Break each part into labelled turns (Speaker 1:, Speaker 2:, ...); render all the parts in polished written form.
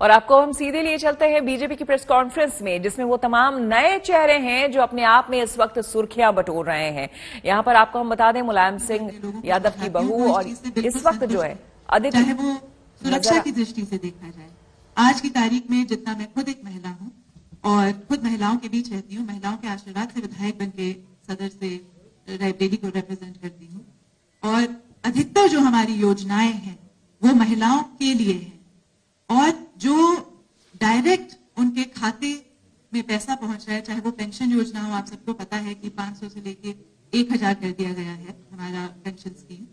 Speaker 1: और आपको हम सीधे लिए चलते हैं बीजेपी की प्रेस कॉन्फ्रेंस में, जिसमें वो तमाम नए चेहरे हैं जो अपने आप में इस वक्त सुर्खियां बटोर रहे हैं। यहां पर आपको हम बता दें, मुलायम सिंह यादव की बहू और इस वक्त जो है अदिति,
Speaker 2: चाहे वो सुरक्षा की दृष्टि से देखा जाए, आज की तारीख में जितना मैं खुद एक महिला हूँ और खुद महिलाओं के बीच रहती हूँ, महिलाओं के आशीर्वाद से विधायक बन के सदर से रायबरेली को रिप्रेजेंट करती हूँ, और अधिकतर जो हमारी योजनाएं हैं वो महिलाओं के लिए है, और जो डायरेक्ट उनके खाते में पैसा पहुंच रहा है, चाहे वो पेंशन योजना हो, आप सबको पता है कि 500 से लेके 1000 कर दिया गया है हमारा पेंशन स्कीम,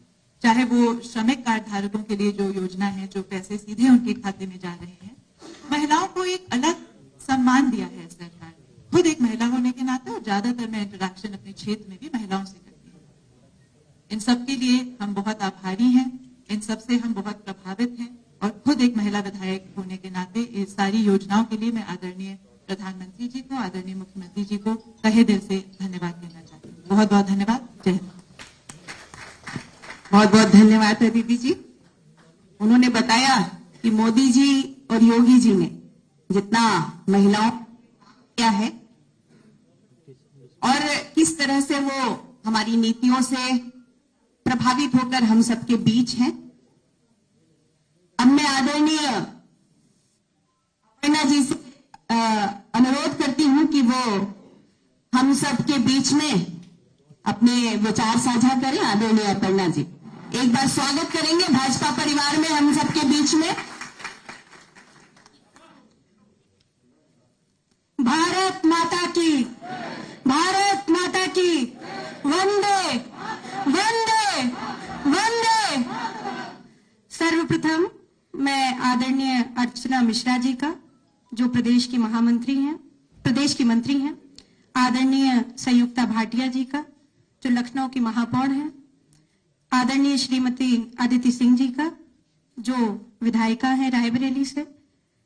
Speaker 2: चाहे वो श्रमिक कार्ड धारकों के लिए जो योजना है, जो पैसे सीधे उनके खाते में जा रहे हैं, महिलाओं को एक अलग सम्मान दिया है सरकार। खुद एक महिला होने के नाते और ज्यादातर मैं इंटरेक्शन अपने क्षेत्र में भी महिलाओं से करती हूँ। इन सब के लिए हम बहुत आभारी हैं, इन सब से हम बहुत प्रभावित हैं, और खुद एक महिला विधायक होने के नाते इस सारी योजनाओं के लिए मैं आदरणीय प्रधानमंत्री जी को, आदरणीय मुख्यमंत्री जी को तहे दिल से धन्यवाद देना चाहती हूँ। बहुत बहुत धन्यवाद। जय हिंद।
Speaker 3: बहुत बहुत धन्यवाद अदिति जी। उन्होंने बताया कि मोदी जी और योगी जी ने जितना महिलाओं किया है और किस तरह से वो हमारी नीतियों से प्रभावित होकर हम सबके बीच हैं। अब मैं आदरणीय अपर्णा जी से अनुरोध करती हूं कि वो हम सबके बीच में अपने विचार साझा करें। आदरणीय अपर्णा जी, एक बार स्वागत करेंगे भाजपा परिवार में हम सबके बीच में। भारत माता की, भारत माता की, वंदे वंदे वंदे। सर्वप्रथम मैं आदरणीय अर्चना मिश्रा जी का, जो प्रदेश की महामंत्री हैं, प्रदेश की मंत्री हैं, आदरणीय संयुक्ता भाटिया जी का, जो लखनऊ की महापौर हैं, आदरणीय श्रीमती अदिति सिंह जी का, जो विधायिका है रायबरेली से,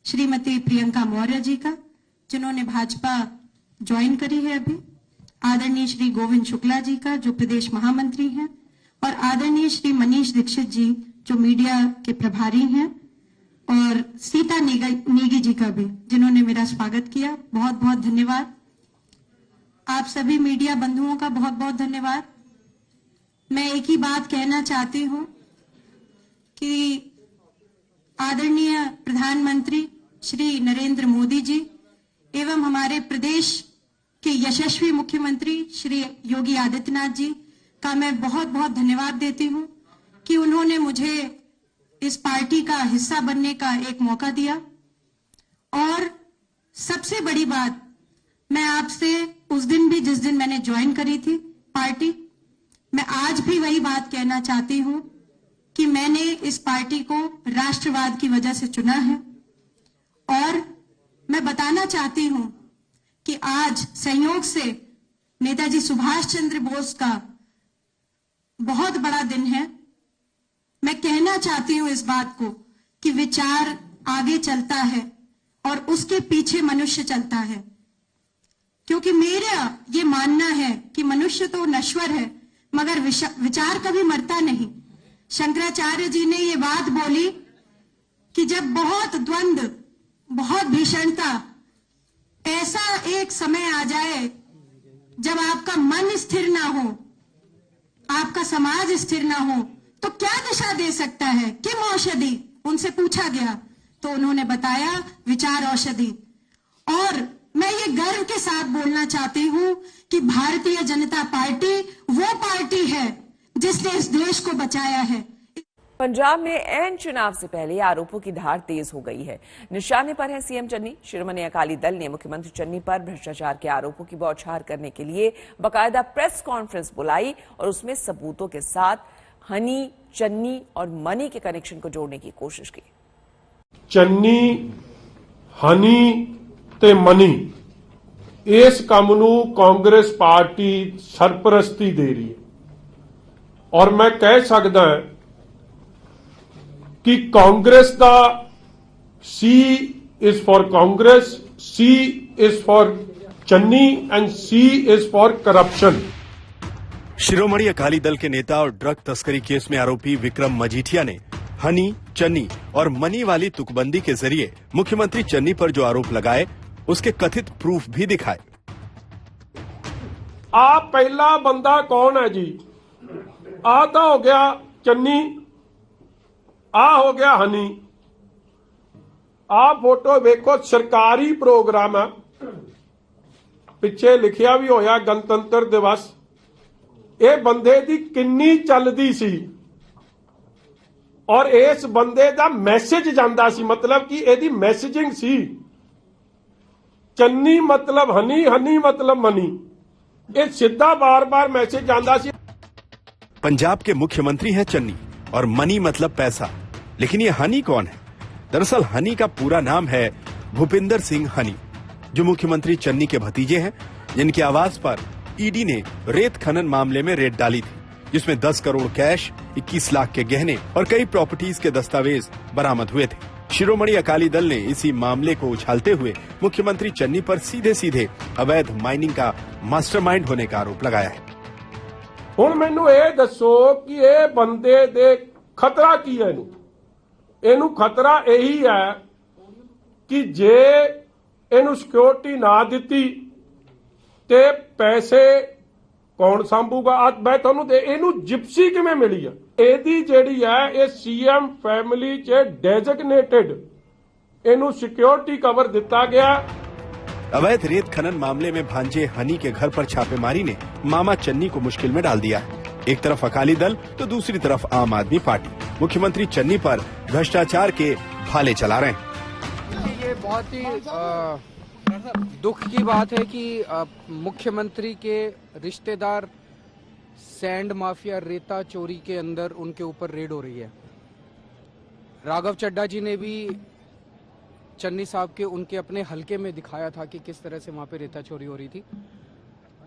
Speaker 3: श्रीमती प्रियंका मौर्य जी का, जिन्होंने भाजपा ज्वाइन करी है अभी, आदरणीय श्री गोविंद शुक्ला जी का, जो प्रदेश महामंत्री हैं, और आदरणीय श्री मनीष दीक्षित जी, जो मीडिया के प्रभारी हैं, और सीता नेगी जी का भी, जिन्होंने मेरा स्वागत किया। बहुत बहुत धन्यवाद। आप सभी मीडिया बंधुओं का बहुत बहुत धन्यवाद। मैं एक ही बात कहना चाहती हूं कि आदरणीय प्रधानमंत्री श्री नरेंद्र मोदी जी एवं हमारे प्रदेश के यशस्वी मुख्यमंत्री श्री योगी आदित्यनाथ जी का मैं बहुत बहुत धन्यवाद देती हूं कि उन्होंने मुझे इस पार्टी का हिस्सा बनने का एक मौका दिया। और सबसे बड़ी बात, मैं आपसे उस दिन भी, जिस दिन मैंने ज्वाइन करी थी पार्टी, मैं आज भी वही बात कहना चाहती हूं कि मैंने इस पार्टी को राष्ट्रवाद की वजह से चुना है। और मैं बताना चाहती हूं कि आज संयोग से नेताजी सुभाष चंद्र बोस का बहुत बड़ा दिन है। मैं कहना चाहती हूं इस बात को कि विचार आगे चलता है और उसके पीछे मनुष्य चलता है, क्योंकि मेरा ये मानना है कि मनुष्य तो नश्वर है मगर विचार कभी मरता नहीं। शंकराचार्य जी ने ये बात बोली कि जब बहुत द्वंद्व, बहुत भीषणता, ऐसा एक समय आ जाए जब आपका मन स्थिर ना हो, आपका समाज स्थिर ना हो, तो क्या दिशा दे सकता है? किम औषधि? उनसे पूछा गया तो उन्होंने बताया विचार औषधि। और मैं ये गर्व के साथ बोलना चाहती हूं कि भारतीय जनता पार्टी वो पार्टी है जिसने इस देश को बचाया है।
Speaker 1: पंजाब में ऐन चुनाव से पहले आरोपों की धार तेज हो गई है। निशाने पर है सीएम चन्नी। शिरोमणि अकाली दल ने मुख्यमंत्री चन्नी पर भ्रष्टाचार के आरोपों की बौछार करने के लिए बाकायदा प्रेस कॉन्फ्रेंस बुलाई और उसमें सबूतों के साथ हनी, चन्नी और मनी के कनेक्शन को जोड़ने की कोशिश की।
Speaker 4: चन्नी, हनी ते मनी, इस काम नूं कांग्रेस पार्टी सरपरस्ती दे रही है। और मैं कह सकदा कि कांग्रेस दा C is for Congress, C is for Channi and C is for corruption.
Speaker 5: Shiromani Akali Dal के नेता और ड्रग तस्करी केस में आरोपी विक्रम मजीठिया ने हनी, चन्नी और मनी वाली तुकबंदी के जरिए मुख्यमंत्री चन्नी पर जो आरोप लगाए उसके कथित प्रूफ भी दिखाए।
Speaker 4: आ पहला बंदा कौन है जी? आ तो हो गया चन्नी, आ हो गया हनी। आ फोटो वेखो, सरकारी प्रोग्राम है, पिछे लिखिया भी होया गणतंत्र दिवस। ये बंदे दी किन्नी चलदी सी और इस बंदे दा मैसेज जांदा सी, मतलब कि एदी मैसेजिंग सी। चन्नी मतलब हनी, हनी मतलब मनी, ये सीधा बार बार मैसेज जांदा सी।
Speaker 5: पंजाब के मुख्यमंत्री हैं चन्नी और मनी मतलब पैसा, लेकिन ये हनी कौन है? दरअसल हनी का पूरा नाम है भूपिंदर सिंह हनी, जो मुख्यमंत्री चन्नी के भतीजे हैं, जिनके आवास पर ईडी ने रेत खनन मामले में रेड डाली थी, जिसमें 10 करोड़ कैश, 21 लाख के गहने और कई प्रॉपर्टीज के दस्तावेज बरामद हुए थे। शिरोमणि अकाली दल ने इसी मामले को उछालते हुए मुख्यमंत्री चन्नी पर सीधे सीधे अवैध माइनिंग का मास्टरमाइंड होने का आरोप लगाया है।
Speaker 4: हुण मैनू ये दसो कि ये बंदे दे खतरा की है? इनू खतरा यही है कि जे इनू सिक्योरिटी ना दिती ते पैसे कौन संभूगा? आज मैं तुहानू इनू जिप्सी किवें मिली है? एदी जेड़ी है ये सीएम फैमिली च डेजिग्नेटेड, इनू सिक्योरिटी कवर दिता गया।
Speaker 5: अवैध रेत खनन मामले में भांजे हनी के घर पर छापेमारी ने मामा चन्नी को मुश्किल में डाल दिया है। एक तरफ अकाली दल तो दूसरी तरफ आम आदमी पार्टी मुख्यमंत्री चन्नी पर भ्रष्टाचार के भाले चला रहे हैं।
Speaker 6: ये बहुत ही दुख की बात है कि मुख्यमंत्री के रिश्तेदार सैंड माफिया, रेता चोरी के अंदर उनके ऊपर रेड हो रही है। राघव चड्ढा जी ने भी चन्नी साहब के उनके अपने हलके में दिखाया था कि किस तरह से वहां पे रेता चोरी हो रही थी।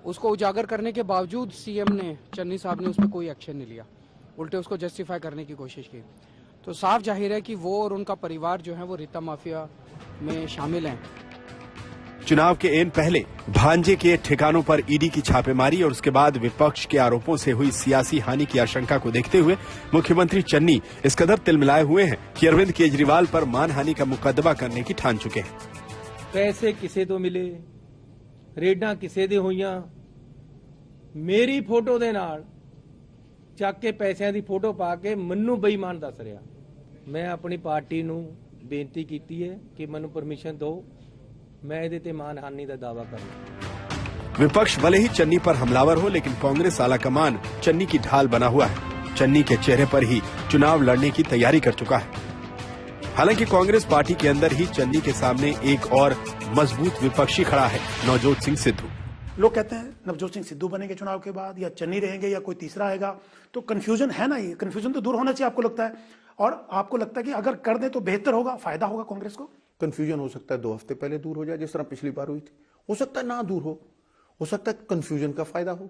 Speaker 6: उसको उजागर करने के बावजूद सीएम ने, चन्नी साहब ने उस पर कोई एक्शन नहीं लिया, उल्टे उसको जस्टिफाई करने की कोशिश की। तो साफ जाहिर है कि वो और उनका परिवार जो है वो रेता माफिया में शामिल हैं।
Speaker 5: चुनाव के एन पहले भांजे के ठिकानों पर ईडी की छापेमारी और उसके बाद विपक्ष के आरोपों से हुई सियासी हानि की आशंका को देखते हुए मुख्यमंत्री चन्नी इस कदर तिलमिलाए हुए हैं कि अरविंद केजरीवाल पर मानहानि का मुकदमा करने की ठान चुके हैं।
Speaker 7: पैसे किसे तो मिले, रेडा किसे दे होईयां, मेरी फोटो दे नाल ਚੱਕ ਕੇ ਪੈਸਿਆਂ ਦੀ ਫੋਟੋ ਪਾ ਕੇ ਮੈਨੂੰ ਬੇਈਮਾਨ ਦੱਸ ਰਿਹਾ। ਮੈਂ ਆਪਣੀ ਪਾਰਟੀ ਨੂੰ ਬੇਨਤੀ ਕੀਤੀ ਹੈ ਕਿ ਮੈਨੂੰ ਪਰਮਿਸ਼ਨ ਦਿਓ, मैं ਇਹਦੇ ਤੇ ਮਾਨਹਾਨੀ ਦਾ दावा करूं।
Speaker 5: विपक्ष भले ही चन्नी पर हमलावर हो, लेकिन कांग्रेस आलाकमान चन्नी की ढाल बना हुआ है। चन्नी के चेहरे पर ही चुनाव लड़ने की तैयारी कर चुका है। हालांकि कांग्रेस पार्टी के अंदर ही चन्नी के सामने एक और मजबूत विपक्षी खड़ा है, नवजोत सिंह सिद्धू।
Speaker 8: लोग कहते हैं नवजोत सिंह सिद्धू बनेंगे चुनाव के बाद, या चन्नी रहेंगे, या कोई तीसरा आएगा। तो कंफ्यूजन है ना, ये कंफ्यूजन तो दूर होना चाहिए, आपको लगता है? और आपको लगता है कि अगर कर दें तो बेहतर होगा, फायदा होगा कांग्रेस को?
Speaker 9: कंफ्यूजन हो सकता है 2 हफ्ते पहले दूर हो जाए, जिस तरह पिछली बार हुई थी। हो सकता है ना दूर हो सकता है कंफ्यूजन का फायदा हो।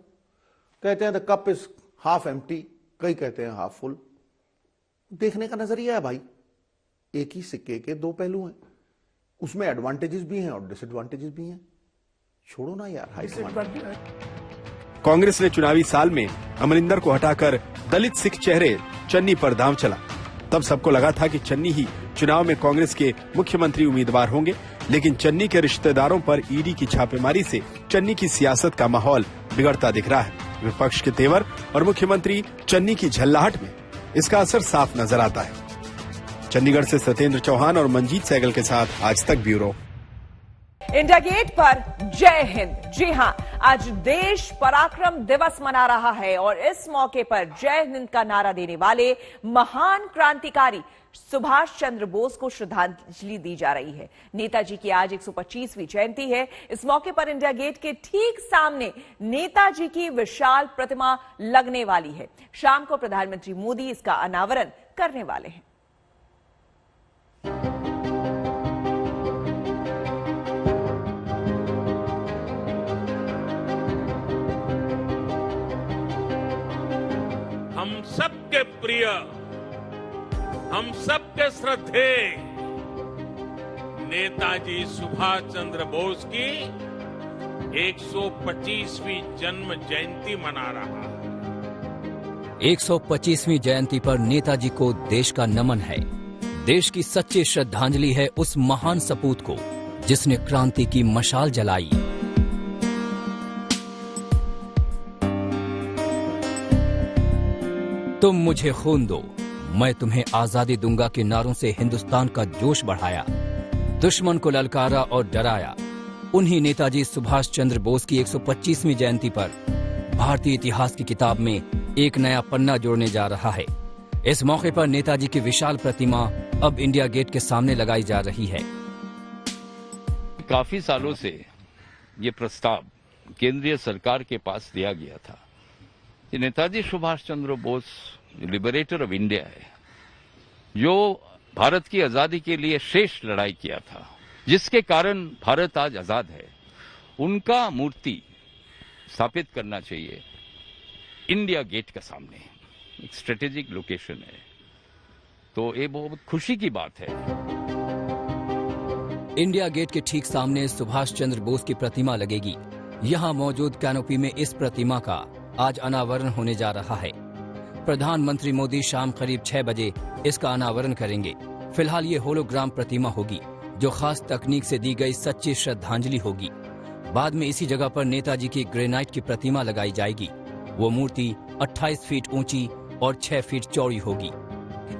Speaker 9: कहते हैं the cup is half empty, कई कहते हैं हाफ फुल। देखने का नजरिया है भाई, एक ही सिक्के के 2 पहलू हैं, उसमें एडवांटेजेस भी हैं और डिसएडवांटेजेस भी हैं। छोड़ो ना यार, हाई
Speaker 5: कांग्रेस ने चुनावी साल में अमरिंदर को हटाकर दलित सिख चेहरे चन्नी पर दांव चला। तब सबको लगा था कि चन्नी ही चुनाव में कांग्रेस के मुख्यमंत्री उम्मीदवार होंगे, लेकिन चन्नी के रिश्तेदारों पर ईडी की छापेमारी से चन्नी की सियासत का माहौल बिगड़ता दिख रहा है। विपक्ष के तेवर और मुख्यमंत्री चन्नी की झल्लाहट में इसका असर साफ नजर आता है। चंडीगढ़ से सत्येंद्र चौहान और मंजीत सहगल के साथ आज तक ब्यूरो।
Speaker 1: इंडिया गेट पर जय हिंद। जी हां, आज देश पराक्रम दिवस मना रहा है और इस मौके पर जय हिंद का नारा देने वाले महान क्रांतिकारी सुभाष चंद्र बोस को श्रद्धांजलि दी जा रही है। नेताजी की आज 125वीं जयंती है। इस मौके पर इंडिया गेट के ठीक सामने नेताजी की विशाल प्रतिमा लगने वाली है। शाम को प्रधानमंत्री मोदी इसका अनावरण करने वाले हैं।
Speaker 10: हम सबके प्रिय, हम सबके श्रद्धेय नेताजी सुभाष चंद्र बोस की 125वीं जन्म जयंती मना रहा है।
Speaker 11: 125वीं जयंती पर नेताजी को देश का नमन है। देश की सच्ची श्रद्धांजलि है उस महान सपूत को जिसने क्रांति की मशाल जलाई। तुम मुझे खून दो, मैं तुम्हें आजादी दूंगा के नारों से हिंदुस्तान का जोश बढ़ाया, दुश्मन को ललकारा और डराया। उन्हीं नेताजी सुभाष चंद्र बोस की 125वीं जयंती पर भारतीय इतिहास की किताब में एक नया पन्ना जोड़ने जा रहा है। इस मौके पर नेताजी की विशाल प्रतिमा अब इंडिया गेट के सामने लगाई जा रही है।
Speaker 12: काफी सालों से ये प्रस्ताव केंद्रीय सरकार के पास दिया गया था कि Netaji Subhash Chandra Bose liberator of India है, जो भारत की आजादी के लिए श्रेष्ठ लड़ाई किया था, जिसके कारण भारत आज आजाद है, उनका मूर्ति स्थापित करना चाहिए इंडिया गेट के सामने। एक स्ट्रेटेजिक लोकेशन है, तो ये बहुत खुशी की बात है।
Speaker 11: इंडिया गेट के ठीक सामने सुभाष चंद्र बोस की प्रतिमा लगेगी। यहाँ मौजूद कैनोपी में इस प्रतिमा का आज अनावरण होने जा रहा है। प्रधानमंत्री मोदी शाम करीब 6 बजे इसका अनावरण करेंगे। फिलहाल ये होलोग्राम प्रतिमा होगी, जो खास तकनीक से दी गई सच्ची श्रद्धांजलि होगी। बाद में इसी जगह पर नेताजी की ग्रेनाइट की प्रतिमा लगाई जाएगी। वो मूर्ति 28 फीट ऊंची और 6 फीट चौड़ी होगी।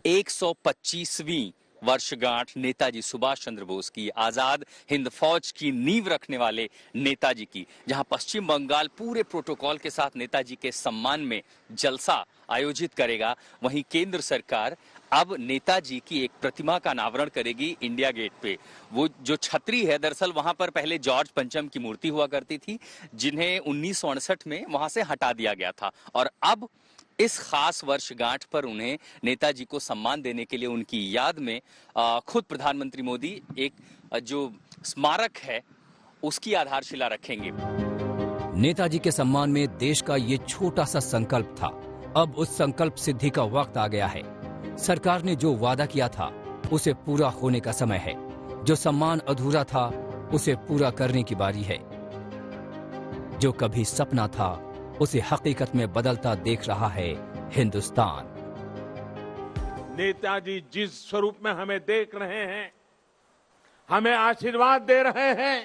Speaker 13: 125वीं वर्षगांठ नेताजी सुभाष चंद्र बोस की, आजाद हिंद फौज की नींव रखने वाले नेताजी की, जहां पश्चिम बंगाल पूरे प्रोटोकॉल के साथ नेताजी के सम्मान में जलसा आयोजित करेगा, वहीं केंद्र सरकार अब नेताजी की एक प्रतिमा का अनावरण करेगी इंडिया गेट पे। वो जो छतरी है, दरअसल वहां पर पहले जॉर्ज पंचम की मूर्ति हुआ करती थी, जिन्हें 1968 में वहां से हटा दिया गया था, और अब इस खास वर्षगांठ पर उन्हें नेताजी को सम्मान देने के लिए उनकी याद में खुद प्रधानमंत्री मोदी एक जो स्मारक है उसकी आधारशिला रखेंगे।
Speaker 11: नेताजी के सम्मान में देश का ये छोटा सा संकल्प था, अब उस संकल्प सिद्धि का वक्त आ गया है। सरकार ने जो वादा किया था उसे पूरा होने का समय है। जो सम्मान अधूरा था उसे पूरा करने की बारी है। जो कभी सपना था उसे हकीकत में बदलता देख रहा है हिंदुस्तान।
Speaker 10: नेताजी जिस स्वरूप में हमें देख रहे हैं, हमें आशीर्वाद दे रहे हैं,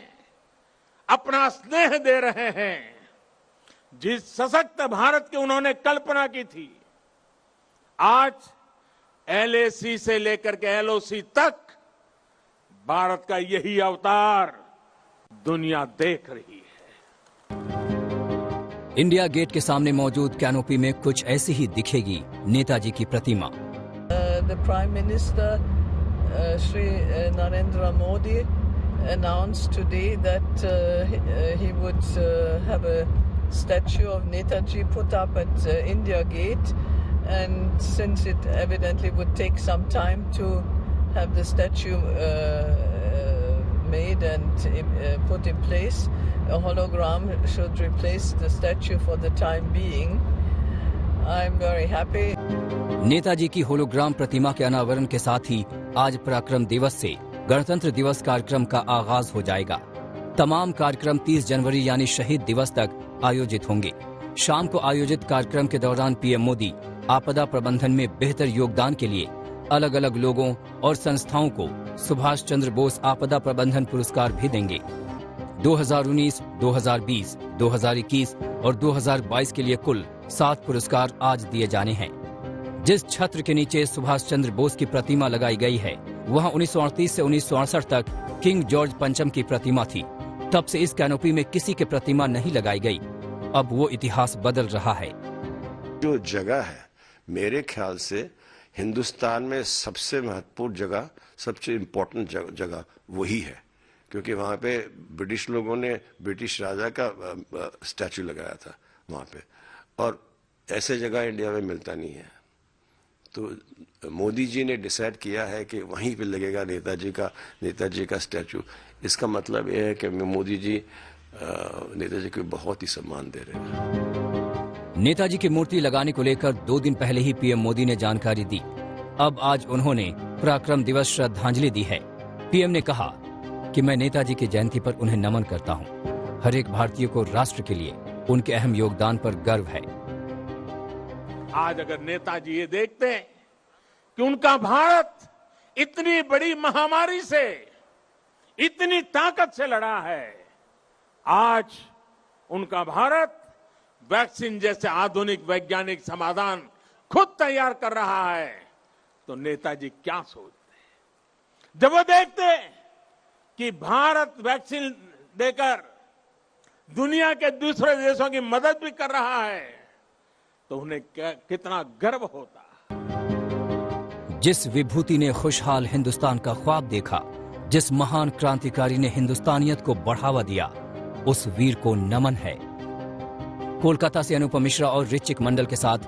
Speaker 10: अपना स्नेह दे रहे हैं, जिस सशक्त भारत की उन्होंने कल्पना की थी, आज LAC से लेकर के LOC तक भारत का यही अवतार दुनिया देख रही है।
Speaker 11: इंडिया गेट के सामने मौजूद कैनोपी में कुछ ऐसी ही दिखेगी नेताजी की प्रतिमा।
Speaker 14: The Prime Minister Shri Narendra Modi announced today that he would have a statue of Netaji put up at India Gate, and since it evidently would take some time to have the statue made and put in place, a hologram should replace the statue for the time being. I'm very happy.
Speaker 11: Netaji की hologram प्रतिमा के अनावरण के साथ ही आज पराक्रम दिवस से गणतंत्र दिवस कार्यक्रम का आगाज हो जाएगा। तमाम कार्यक्रम 30 जनवरी यानी शहीद दिवस तक आयोजित होंगे। शाम को आयोजित कार्यक्रम के दौरान पीएम मोदी आपदा प्रबंधन में बेहतर योगदान के लिए अलग अलग लोगों और संस्थाओं को सुभाष चंद्र बोस आपदा प्रबंधन पुरस्कार भी देंगे। 2019, 2020, 2021 और 2022 के लिए कुल 7 पुरस्कार आज दिए जाने हैं। जिस छत्र के नीचे सुभाष चंद्र बोस की प्रतिमा लगाई गई है, वहां 1938 से 1968 तक किंग जॉर्ज पंचम की प्रतिमा थी। तब से इस कैनोपी में किसी की प्रतिमा नहीं लगाई गई। अब वो इतिहास बदल रहा है।
Speaker 15: जो जगह है, मेरे ख्याल से हिंदुस्तान में सबसे महत्वपूर्ण जगह, सबसे इम्पोर्टेंट जगह वही है, क्योंकि वहाँ पे ब्रिटिश लोगों ने ब्रिटिश राजा का स्टैचू लगाया था वहाँ पे, और ऐसे जगह इंडिया में मिलता नहीं है। तो मोदी जी ने डिसाइड किया है कि वहीं पे लगेगा नेताजी का स्टैचू। इसका मतलब यह है कि मोदी जी नेताजी को बहुत ही सम्मान दे रहे हैं।
Speaker 11: नेताजी की मूर्ति लगाने को लेकर 2 दिन पहले ही पीएम मोदी ने जानकारी दी। अब आज उन्होंने पराक्रम दिवस श्रद्धांजलि दी है। पीएम ने कहा कि मैं नेताजी की जयंती पर उन्हें नमन करता हूं। हर एक भारतीय को राष्ट्र के लिए उनके अहम योगदान पर गर्व है।
Speaker 10: आज अगर नेताजी ये देखते हैं कि उनका भारत इतनी बड़ी महामारी से इतनी ताकत से लड़ा है। आज उनका भारत वैक्सीन जैसे आधुनिक वैज्ञानिक समाधान खुद तैयार कर रहा है, तो नेताजी क्या सोचते जब वो देखते कि भारत वैक्सीन देकर दुनिया के दूसरे देशों की मदद भी कर रहा है, तो उन्हें कितना गर्व होता।
Speaker 11: जिस विभूति ने खुशहाल हिंदुस्तान का ख्वाब देखा, जिस महान क्रांतिकारी ने हिंदुस्तानियत को बढ़ावा दिया, उस वीर को नमन है। कोलकाता से अनुपम मिश्रा और ऋचिक मंडल के साथ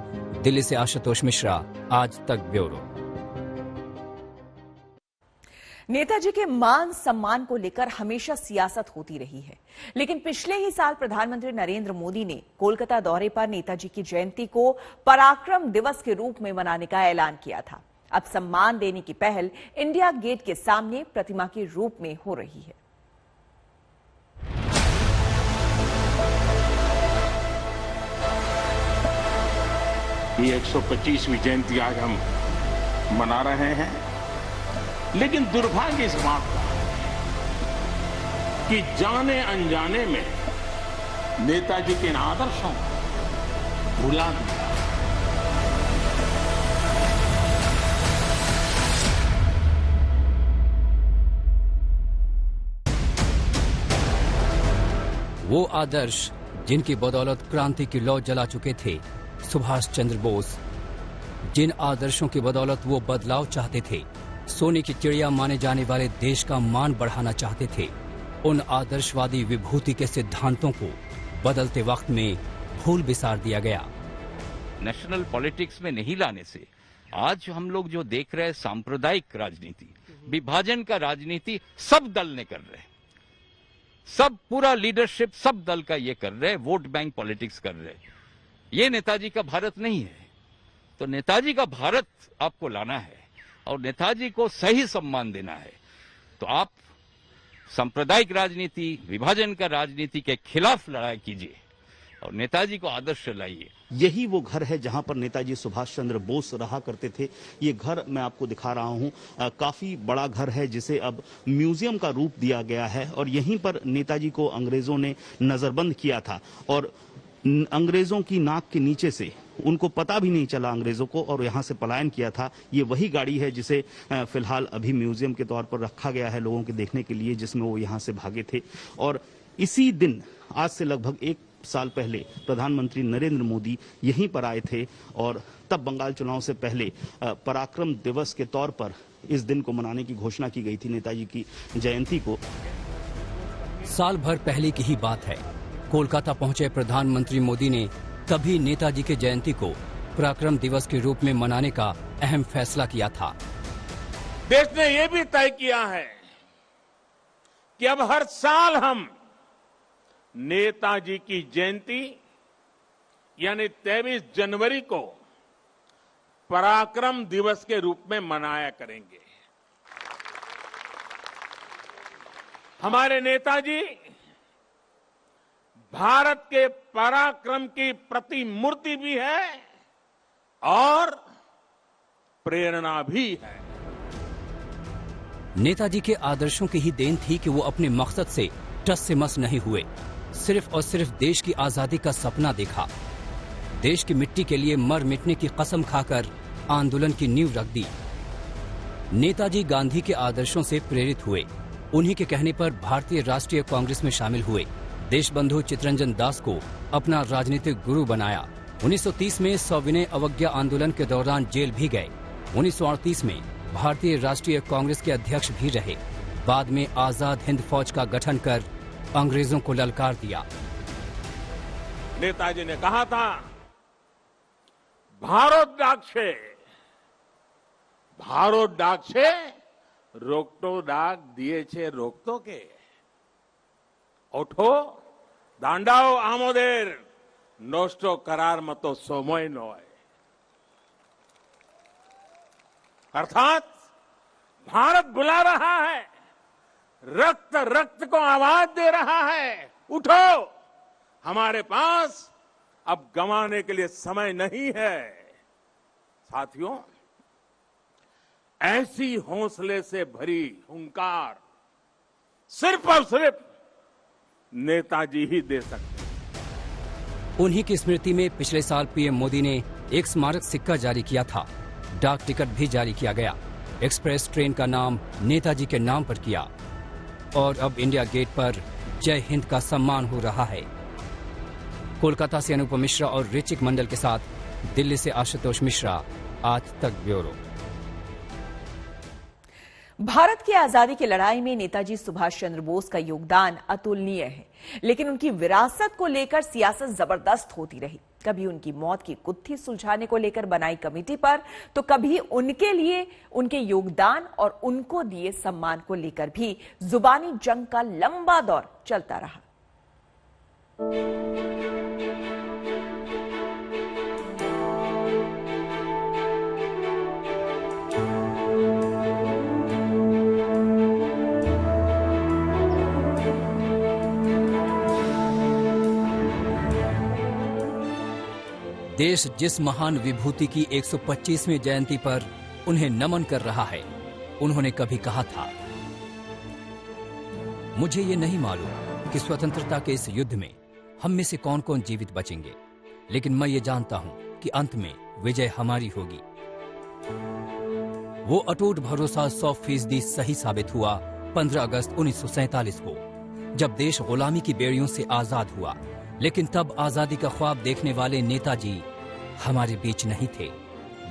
Speaker 11: दिल्ली से आशुतोष मिश्रा, आज तक ब्यूरो।
Speaker 1: नेताजी के मान सम्मान को लेकर हमेशा सियासत होती रही है, लेकिन पिछले ही साल प्रधानमंत्री नरेंद्र मोदी ने कोलकाता दौरे पर नेताजी की जयंती को पराक्रम दिवस के रूप में मनाने का ऐलान किया था। अब सम्मान देने की पहल इंडिया गेट के सामने प्रतिमा के रूप में हो रही है।
Speaker 10: ये 125वीं जयंती आज हम मना रहे हैं, लेकिन दुर्भाग्य इस बात का कि जाने अनजाने में नेताजी के इन आदर्शों को भुला दिया।
Speaker 11: वो आदर्श जिनकी बदौलत क्रांति की लौ जला चुके थे सुभाष चंद्र बोस, जिन आदर्शों की बदौलत वो बदलाव चाहते थे, सोने की चिड़िया माने जाने वाले देश का मान बढ़ाना चाहते थे, उन आदर्शवादी विभूति के सिद्धांतों को बदलते वक्त में भूल बिसार दिया गया।
Speaker 12: नेशनल पॉलिटिक्स में नहीं लाने से आज हम लोग जो देख रहे हैं सांप्रदायिक राजनीति, विभाजन का राजनीति सब दल ने कर रहे हैं, सब पूरा लीडरशिप सब दल का ये कर रहे हैं, वोट बैंक पॉलिटिक्स कर रहे हैं। ये नेताजी का भारत नहीं है। तो नेताजी का भारत आपको लाना है और नेताजी को सही सम्मान देना है, तो आप सांप्रदायिक राजनीति, विभाजन का राजनीति के खिलाफ लड़ाई कीजिए और नेताजी को आदर्श लाइए।
Speaker 16: यही वो घर है जहां पर नेताजी सुभाष चंद्र बोस रहा करते थे। ये घर मैं आपको दिखा रहा हूं, काफी बड़ा घर है जिसे अब म्यूजियम का रूप दिया गया है और यहीं पर नेताजी को अंग्रेजों ने नजरबंद किया था और अंग्रेजों की नाक के नीचे से उनको पता भी नहीं चला अंग्रेजों को और यहां से पलायन किया था। ये वही गाड़ी है जिसे फिलहाल अभी म्यूजियम के तौर पर रखा गया है लोगों के देखने के लिए, जिसमें वो यहां से भागे थे। और इसी दिन आज से लगभग 1 साल पहले प्रधानमंत्री नरेंद्र मोदी यहीं पर आए थे और तब बंगाल चुनाव से पहले पराक्रम दिवस के तौर पर इस दिन को मनाने की घोषणा की गई थी, नेताजी की जयंती को।
Speaker 11: साल भर पहले की ही बात है, कोलकाता पहुंचे प्रधानमंत्री मोदी ने तभी नेताजी की जयंती को पराक्रम दिवस के रूप में मनाने का अहम फैसला किया था।
Speaker 10: देश ने यह भी तय किया है कि अब हर साल हम नेताजी की जयंती यानी 23 जनवरी को पराक्रम दिवस के रूप में मनाया करेंगे। हमारे नेताजी भारत के पराक्रम की प्रतिमूर्ति भी है और प्रेरणा भी है।
Speaker 11: नेताजी के आदर्शों की ही देन थी कि वो अपने मकसद से टस से मस नहीं हुए, सिर्फ और सिर्फ देश की आजादी का सपना देखा। देश की मिट्टी के लिए मर मिटने की कसम खाकर आंदोलन की नींव रख दी। नेताजी गांधी के आदर्शों से प्रेरित हुए, उन्हीं के कहने पर भारतीय राष्ट्रीय कांग्रेस में शामिल हुए। देशबंधु चित्तरंजन दास को अपना राजनीतिक गुरु बनाया। 1930 में सविनय अवज्ञा आंदोलन के दौरान जेल भी गए। 1938 में भारतीय राष्ट्रीय कांग्रेस के अध्यक्ष भी रहे। बाद में आजाद हिंद फौज का गठन कर अंग्रेजों को ललकार दिया।
Speaker 10: नेताजी ने कहा था, भारत डाक से रोकटो डाक दिए छे रोकतो के ओठो दांडाओ आमोदेर नोस्टो करार मतो सोमोय नोय। अर्थात भारत बुला रहा है, रक्त रक्त को आवाज दे रहा है, उठो, हमारे पास अब गंवाने के लिए समय नहीं है। साथियों, ऐसी हौसले से भरी हुंकार सिर्फ और सिर्फ नेताजी ही दे सकते हैं।
Speaker 11: उन्हीं की स्मृति में पिछले साल पीएम मोदी ने एक स्मारक सिक्का जारी किया था। डाक टिकट भी जारी किया गया। एक्सप्रेस ट्रेन का नाम नेताजी के नाम पर किया और अब इंडिया गेट पर जय हिंद का सम्मान हो रहा है। कोलकाता से अनुपम मिश्रा और ऋचिक मंडल के साथ दिल्ली से आशुतोष मिश्रा, आज तक ब्यूरो।
Speaker 1: भारत की आजादी की लड़ाई में नेताजी सुभाष चंद्र बोस का योगदान अतुलनीय है, लेकिन उनकी विरासत को लेकर सियासत जबरदस्त होती रही। कभी उनकी मौत की गुत्थी सुलझाने को लेकर बनाई कमेटी पर, तो कभी उनके लिए उनके योगदान और उनको दिए सम्मान को लेकर भी जुबानी जंग का लंबा दौर चलता रहा।
Speaker 11: देश जिस महान विभूति की 125वीं जयंती पर उन्हें नमन कर रहा है, उन्होंने कभी कहा था, मुझे ये नहीं मालूम कि स्वतंत्रता के इस युद्ध में हम में से कौन कौन जीवित बचेंगे, लेकिन मैं ये जानता हूं कि अंत में विजय हमारी होगी। वो अटूट भरोसा 100% सही साबित हुआ 15 अगस्त 1947 को, जब देश गुलामी की बेड़ियों से आजाद हुआ। लेकिन तब आजादी का ख्वाब देखने वाले नेताजी हमारे बीच नहीं थे।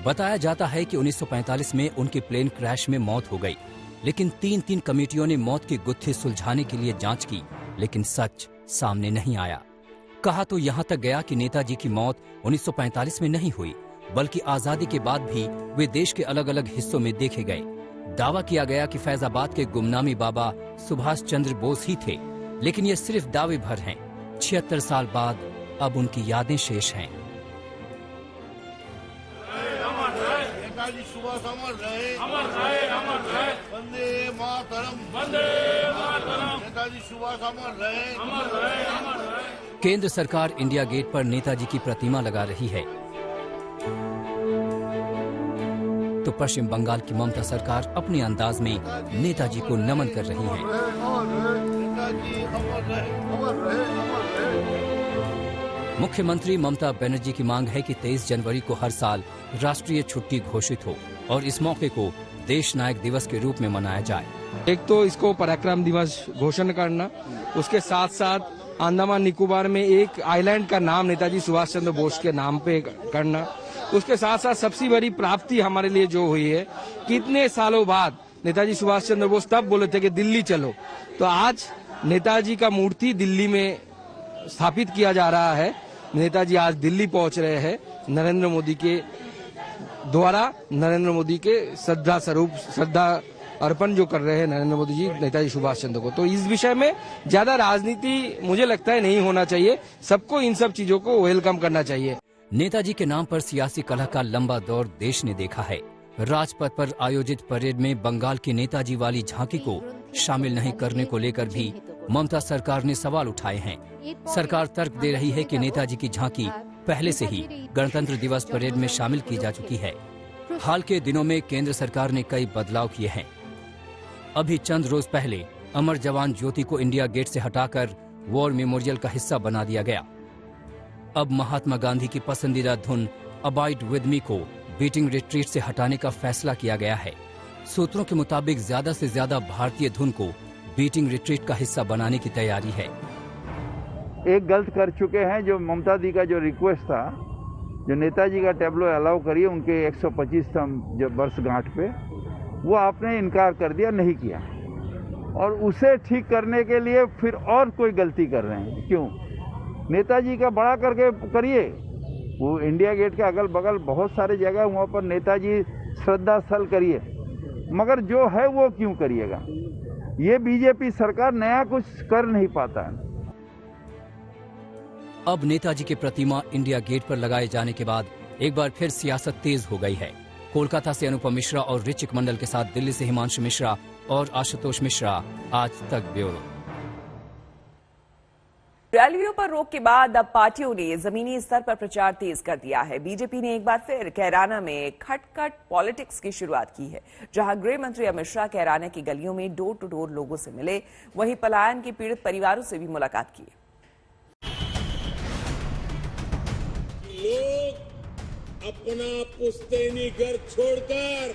Speaker 11: बताया जाता है कि 1945 में उनके प्लेन क्रैश में मौत हो गई, लेकिन 3 कमेटियों ने मौत की गुत्थी सुलझाने के लिए जांच की, लेकिन सच सामने नहीं आया। कहा तो यहां तक गया कि नेताजी की मौत 1945 में नहीं हुई, बल्कि आजादी के बाद भी वे देश के अलग अलग हिस्सों में देखे गए। दावा किया गया कि फैजाबाद के गुमनामी बाबा सुभाष चंद्र बोस ही थे, लेकिन ये सिर्फ दावे भर हैं। 76 साल बाद अब उनकी यादें शेष हैं।
Speaker 17: नेताजी सुभाष अमर रहे, अमर रहे, अमर रहे। वंदे मातरम, वंदे मातरम। नेताजी सुभाष अमर रहे, अमर रहे, अमर रहे।
Speaker 11: केंद्र सरकार इंडिया गेट पर नेताजी की प्रतिमा लगा रही है, तो पश्चिम बंगाल की ममता सरकार अपने अंदाज में नेताजी को नमन कर रही है। मुख्यमंत्री ममता बनर्जी की मांग है कि 23 जनवरी को हर साल राष्ट्रीय छुट्टी घोषित हो और इस मौके को देश नायक दिवस के रूप में मनाया जाए।
Speaker 6: एक तो इसको पराक्रम दिवस घोषणा करना, उसके साथ साथ अंडमान निकोबार में एक आइलैंड का नाम नेताजी सुभाष चंद्र बोस के नाम पे करना, उसके साथ साथ सबसे बड़ी प्राप्ति हमारे लिए जो हुई है, कितने सालों बाद नेताजी सुभाष चंद्र बोस तब बोले थे कि दिल्ली चलो, तो आज नेताजी का मूर्ति दिल्ली में स्थापित किया जा रहा है। नेताजी आज दिल्ली पहुंच रहे हैं नरेंद्र मोदी के द्वारा, नरेंद्र मोदी के श्रद्धा स्वरूप श्रद्धा अर्पण जो कर रहे हैं नरेंद्र मोदी जी नेताजी सुभाष चंद्र को। तो इस विषय में ज्यादा राजनीति मुझे लगता है नहीं होना चाहिए, सबको इन सब चीजों को वेलकम करना चाहिए।
Speaker 11: नेताजी के नाम पर सियासी कलह का लंबा दौर देश ने देखा है। राजपथ पर आयोजित परेड में बंगाल की नेताजी वाली झांकी को शामिल नहीं करने को लेकर भी ममता सरकार ने सवाल उठाए हैं। सरकार तर्क दे रही है कि नेताजी की झांकी पहले से ही गणतंत्र दिवस परेड में शामिल की जा चुकी है। हाल के दिनों में केंद्र सरकार ने कई बदलाव किए हैं। अभी चंद रोज पहले अमर जवान ज्योति को इंडिया गेट से हटाकर वॉर मेमोरियल का हिस्सा बना दिया गया। अब महात्मा गांधी की पसंदीदा धुन अबाइड विद मी को बीटिंग रिट्रीट से हटाने का फैसला किया गया है। सूत्रों के मुताबिक ज्यादा से ज्यादा भारतीय धुन को बीटिंग रिट्रीट का हिस्सा बनाने की तैयारी है।
Speaker 18: एक गलत कर चुके हैं, जो ममता दी का जो रिक्वेस्ट था, जो नेताजी का टेब्लो अलाउ करिए उनके 125वीं जब वर्षगांठ पे, वो आपने इनकार कर दिया, नहीं किया, और उसे ठीक करने के लिए फिर और कोई गलती कर रहे हैं। क्यों? नेताजी का बड़ा करके करिए, वो इंडिया गेट के अगल बगल बहुत सारे जगह वहाँ पर नेताजी श्रद्धा स्थल करिए, मगर जो है वो क्यों करिएगा? ये बीजेपी सरकार नया कुछ कर नहीं पाता है।
Speaker 11: अब नेताजी की प्रतिमा इंडिया गेट पर लगाए जाने के बाद एक बार फिर सियासत तेज हो गई है। कोलकाता से अनुपम मिश्रा और ऋचिक मंडल के साथ दिल्ली से हिमांशु मिश्रा और आशुतोष मिश्रा, आज तक ब्यूरो।
Speaker 1: रैलियों पर रोक के बाद अब पार्टियों ने जमीनी स्तर पर प्रचार तेज कर दिया है। बीजेपी ने एक बार फिर कैराना में खटखट पॉलिटिक्स की शुरुआत की है, जहां गृह मंत्री अमित शाह कैराना की गलियों में डोर टू डोर लोगों से मिले, वहीं पलायन के पीड़ित परिवारों से भी मुलाकात की।
Speaker 10: लोग अपना पुश्तैनी घर छोड़कर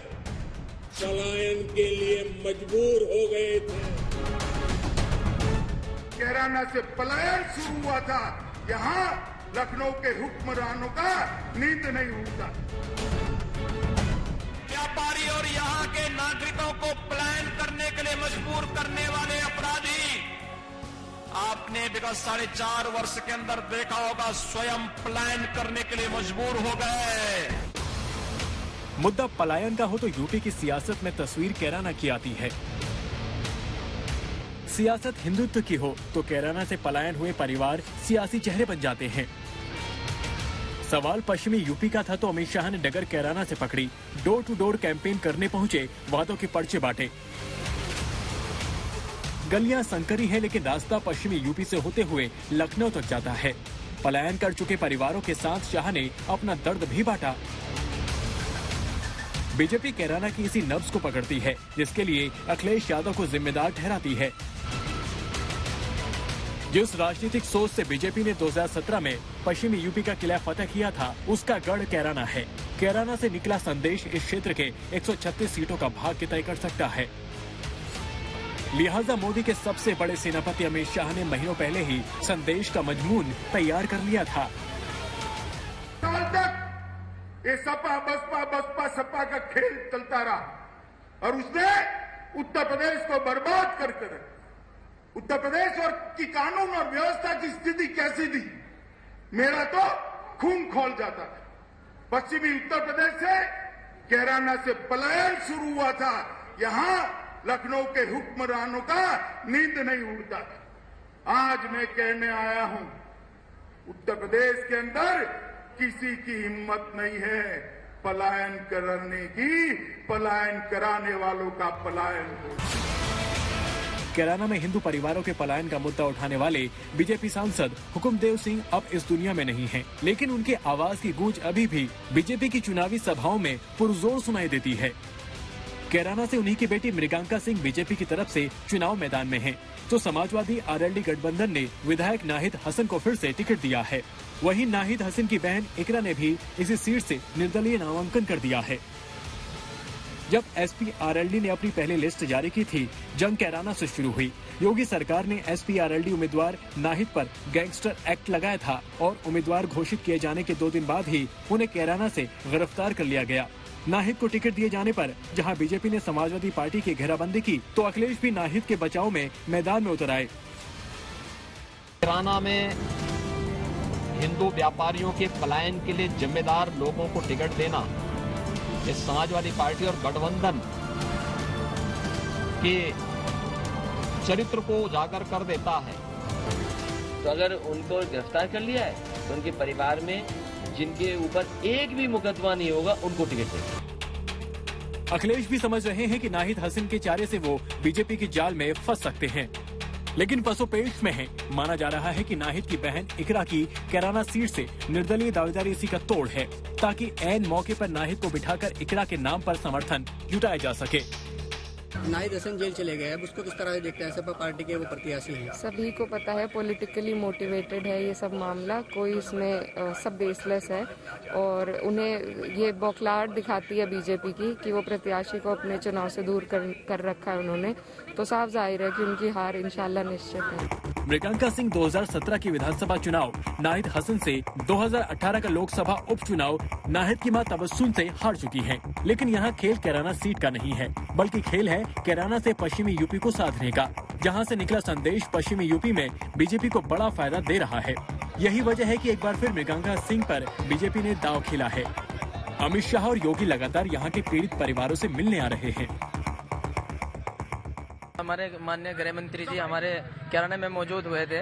Speaker 10: पलायन के लिए मजबूर हो गए थे।
Speaker 17: कैराना से पलायन शुरू हुआ था, यहाँ लखनऊ के हुक्मरानों का नींद नहीं उड़ता।
Speaker 10: व्यापारी और यहाँ के नागरिकों को पलायन करने के लिए मजबूर करने वाले अपराधी आपने विगत 4.5 वर्ष के अंदर देखा होगा, स्वयं पलायन करने के लिए मजबूर हो गए।
Speaker 19: मुद्दा पलायन का हो तो यूपी की सियासत में तस्वीर कैराना की आती है। सियासत हिंदुत्व की हो तो कैराना से पलायन हुए परिवार सियासी चेहरे बन जाते हैं। सवाल पश्चिमी यूपी का था तो अमित शाह ने डगर कैराना से पकड़ी, डोर टू डोर कैंपेन करने पहुंचे, वादों के पर्चे बांटे। गलियां संकरी है लेकिन रास्ता पश्चिमी यूपी से होते हुए लखनऊ तक जाता है। पलायन कर चुके परिवारों के साथ शाह ने अपना दर्द भी बांटा। बीजेपी कैराना की इसी नब्ज को पकड़ती है, जिसके लिए अखिलेश यादव को जिम्मेदार ठहराती है। जिस राजनीतिक सोच से बीजेपी ने 2017 में पश्चिमी यूपी का किला फतह किया था, उसका गढ़ कैराना है। कैराना से निकला संदेश इस क्षेत्र के 136 सीटों का भाग्य तय कर सकता है। लिहाजा मोदी के सबसे बड़े सेनापति अमित शाह ने महीनों पहले ही संदेश का मजमून तैयार कर लिया था।
Speaker 17: साल तक ये सपा सपा का खेल चलता रहा और उसने उत्तर प्रदेश को बर्बाद करके रखा। उत्तर प्रदेश और की कानून और व्यवस्था की स्थिति कैसी थी, मेरा तो खून खोल जाता था। पश्चिमी उत्तर प्रदेश से कैराना से पलायन शुरू हुआ था, यहाँ लखनऊ के हुक्मरानों का नींद नहीं उड़ता था। आज मैं कहने आया हूं, उत्तर प्रदेश के अंदर किसी की हिम्मत नहीं है पलायन करने की, पलायन कराने वालों का पलायन हो।
Speaker 19: कैराना में हिंदू परिवारों के पलायन का मुद्दा उठाने वाले बीजेपी सांसद हुकुमदेव सिंह अब इस दुनिया में नहीं हैं, लेकिन उनके आवाज की गूंज अभी भी बीजेपी की चुनावी सभाओं में पुरजोर सुनाई देती है। कैराना से उन्हीं की बेटी मृगांका सिंह बीजेपी की तरफ से चुनाव मैदान में हैं, तो समाजवादी आरएलडी गठबंधन ने विधायक नाहिद हसन को फिर से टिकट दिया है। वहीं नाहिद हसन की बहन इकरा ने भी इसी सीट से निर्दलीय नामांकन कर दिया है। जब एसपी आरएलडी ने अपनी पहली लिस्ट जारी की थी, जंग कैराना से शुरू हुई। योगी सरकार ने एसपी आरएलडी उम्मीदवार नाहिद पर गैंगस्टर एक्ट लगाया था और उम्मीदवार घोषित किए जाने के 2 दिन बाद ही उन्हें कैराना से गिरफ्तार कर लिया गया। नाहिद को टिकट दिए जाने पर जहां बीजेपी ने समाजवादी पार्टी की घेराबंदी की, तो अखिलेश भी नाहिद के बचाव में मैदान में उतर आए।
Speaker 20: कैराना में हिंदू व्यापारियों के पलायन के लिए जिम्मेदार लोगों को टिकट देना इस समाजवादी पार्टी और गठबंधन के चरित्र को उजागर कर देता है।
Speaker 21: तो अगर उनको गिरफ्तार कर लिया है तो उनके परिवार में जिनके ऊपर एक भी मुकदमा नहीं होगा उनको टिकट देंगे।
Speaker 19: अखिलेश भी समझ रहे हैं कि नाहिद हसन के चारे से वो बीजेपी की जाल में फंस सकते हैं, लेकिन पसोपेश में है। माना जा रहा है कि नाहिद की बहन इकरा की कैराना सीट से निर्दलीय दावेदारी इसी का तोड़ है, ताकि ऐन मौके पर नाहिद को बिठाकर इकरा के नाम पर समर्थन जुटाया जा सके।
Speaker 22: नाहिद हसन जेल चले गए, अब उसको किस तरह से देखते हैं? सपा पार्टी के वो प्रत्याशी हैं।
Speaker 23: सभी को पता है पॉलिटिकली मोटिवेटेड है ये सब मामला, कोई इसमें सब बेसलेस है और उन्हें ये बौखलाहट दिखाती है बीजेपी की कि वो प्रत्याशी को अपने चुनाव से दूर कर रखा है उन्होंने, तो साफ जाहिर है कि उनकी हार इंशाल्लाह निश्चित है।
Speaker 19: मृगांका सिंह 2017 की विधानसभा चुनाव, नाहिद हसन से 2018 का लोकसभा उपचुनाव नाहिद की मां तबस्सुम से हार चुकी हैं। लेकिन यहाँ खेल कैराना सीट का नहीं है, बल्कि खेल है कैराना से पश्चिमी यूपी को साधने का, जहाँ से निकला संदेश पश्चिमी यूपी में बीजेपी को बड़ा फायदा दे रहा है। यही वजह है कि एक बार फिर मृगांका सिंह पर बीजेपी ने दांव खेला है। अमित शाह और योगी लगातार यहाँ के पीड़ित परिवारों से मिलने आ रहे हैं।
Speaker 24: हमारे माननीय गृह मंत्री जी हमारे कैराना में मौजूद हुए थे।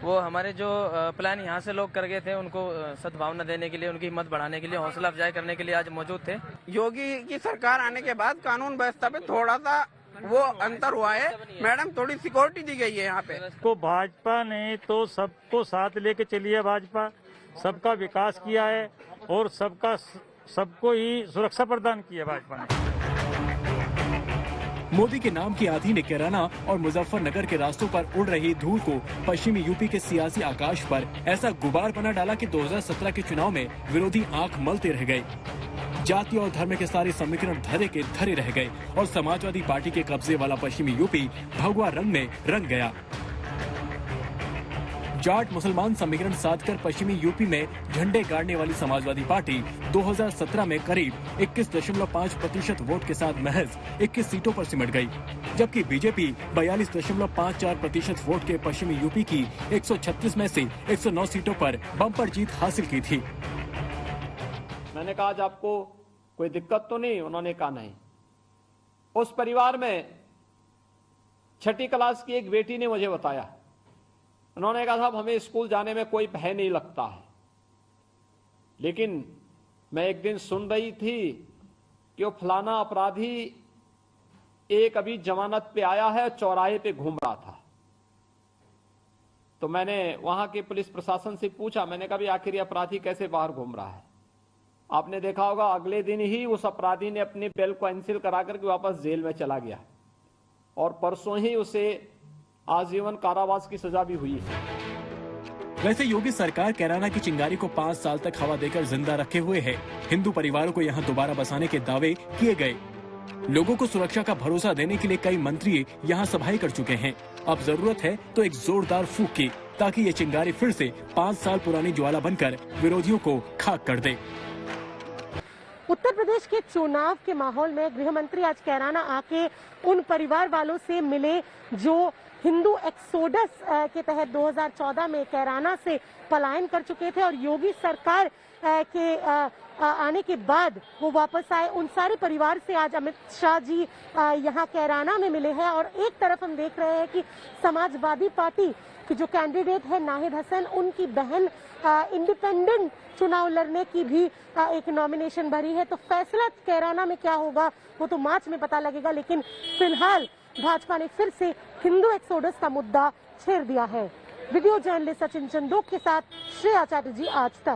Speaker 24: वो हमारे जो प्लान यहाँ से लोग कर गए थे उनको सद्भावना देने के लिए, उनकी हिम्मत बढ़ाने के लिए, हौसला अफजाई करने के लिए आज मौजूद थे।
Speaker 25: योगी की सरकार आने के बाद कानून व्यवस्था पे थोड़ा सा
Speaker 2: वो अंतर हुआ है। मैडम थोड़ी सिक्योरिटी दी गई है यहाँ पे।
Speaker 3: को भाजपा ने तो सबको साथ लेके चली है, भाजपा सबका विकास किया है और सबको ही सुरक्षा प्रदान की है भाजपा ने।
Speaker 19: मोदी के नाम की आंधी ने कैराना और मुजफ्फरनगर के रास्तों पर उड़ रही धूल को पश्चिमी यूपी के सियासी आकाश पर ऐसा गुबार बना डाला कि 2017 के चुनाव में विरोधी आंख मलते रह गए। जाति और धर्म के सारे समीकरण धरे के धरे रह गए और समाजवादी पार्टी के कब्जे वाला पश्चिमी यूपी भगवा रंग में रंग गया। जाट मुसलमान समीकरण साधकर पश्चिमी यूपी में झंडे गाड़ने वाली समाजवादी पार्टी 2017 में करीब 21.5% वोट के साथ महज 21 सीटों पर सिमट गई, जबकि बीजेपी 42.54% वोट के पश्चिमी यूपी की 136 में से 109 सीटों पर बम्पर जीत हासिल की थी।
Speaker 20: मैंने कहा आज आपको कोई दिक्कत तो नहीं? उन्होंने कहा नहीं। उस परिवार में 6ठी क्लास की एक बेटी ने मुझे बताया, उन्होंने कहा साहब हमें स्कूल जाने में कोई भय नहीं लगता है, लेकिन मैं एक दिन सुन रही थी कि वो फलाना अपराधी एक अभी जमानत पे आया है, चौराहे पे घूम रहा था। तो मैंने वहां के पुलिस प्रशासन से पूछा, मैंने कहा भी आखिर ये अपराधी कैसे बाहर घूम रहा है? आपने देखा होगा अगले दिन ही उस अपराधी ने अपनी बेल को कैंसिल करा करके वापस जेल में चला गया और परसों ही उसे आजीवन कारावास की सजा भी हुई है।
Speaker 19: वैसे योगी सरकार कैराना की चिंगारी को 5 साल तक हवा देकर जिंदा रखे हुए है। हिंदू परिवारों को यहाँ दोबारा बसाने के दावे किए गए। लोगों को सुरक्षा का भरोसा देने के लिए कई मंत्री यहाँ सभाएं कर चुके हैं। अब जरूरत है तो एक जोरदार फूंक की, ताकि ये चिंगारी फिर से 5 साल पुरानी ज्वाला बनकर विरोधियों को खाक कर दे।
Speaker 4: उत्तर प्रदेश के चुनाव के माहौल में गृह मंत्री आज कैराना आके उन परिवार वालों से मिले जो हिंदू एक्सोडस के तहत 2014 में कैराना से पलायन कर चुके थे और योगी सरकार के आने के बाद वो वापस आए। उन सारे परिवार से आज अमित शाह जी यहाँ कैराना में मिले हैं और एक तरफ हम देख रहे हैं कि समाजवादी पार्टी की जो कैंडिडेट है नाहिद हसन, उनकी बहन इंडिपेंडेंट चुनाव लड़ने की भी एक नॉमिनेशन भरी है। तो फैसला कैराना में क्या होगा वो तो मार्च में पता लगेगा, लेकिन फिलहाल भाजपा ने फिर से हिंदू एक्सोडस का मुद्दा छेड़ दिया है। वीडियो जर्नलिस्ट सचिन चंदोक के साथ श्रेया चैटर्जी, आज तक।